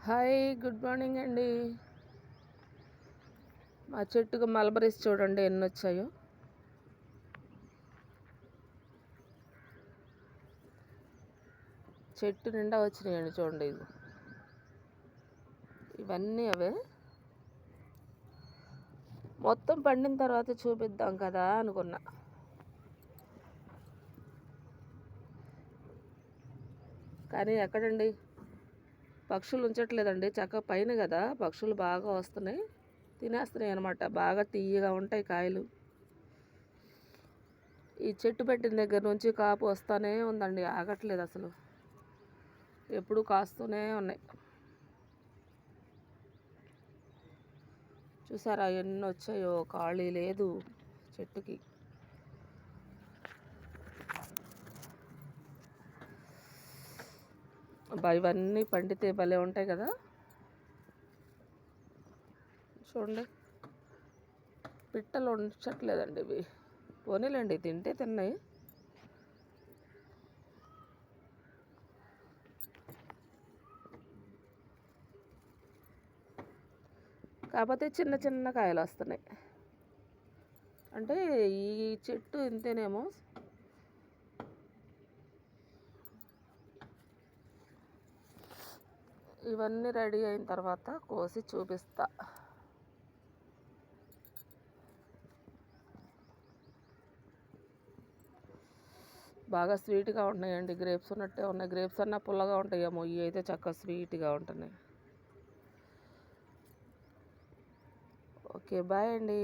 Hi, good morning అండి. మా చెట్టుకు మల్బరీస్ చూడండి ఎన్ని వచ్చాయో. చెట్టు నిండా వచ్చినాయండి చూడండి. ఇవన్నీ అవే. మొత్తం పండిన తర్వాత చూపిద్దాం కదా అనుకున్నా. కానీ ఎక్కడండి, పక్షులు ఉంచట్లేదండి. చక్కగా పైన కదా పక్షులు బాగా వస్తున్నాయి, తినేస్తున్నాయి అనమాట. బాగా తీయగా ఉంటాయి కాయలు. ఈ చెట్టు పెట్టిన దగ్గర నుంచి కాపు వస్తూనే ఉందండి, ఆగట్లేదు అసలు. ఎప్పుడు కాస్తూనే ఉన్నాయి. చూసారా ఎన్ని వచ్చాయో, ఖాళీ లేదు చెట్టుకి. ఇవన్నీ పండితే భలే ఉంటాయి కదా. చూడండి, పిట్టలు ఉంచట్లేదండి ఇవి. పోనీలేండి, తింటే తిన్నాయి. కాకపోతే చిన్న చిన్న కాయలు వస్తున్నాయి. అంటే ఈ చెట్టు ఇంతేనేమో. ఇవన్నీ రెడీ అయిన తర్వాత కోసి చూపిస్తా. బాగా స్వీట్గా ఉన్నాయండి. గ్రేప్స్ ఉన్నట్టే ఉన్నాయి. గ్రేప్స్ అన్నా పుల్లగా ఉంటాయేమో, ఇవి అయితే చక్కగా స్వీట్గా ఉంటున్నాయి. ఓకే, బాయ్ అండి.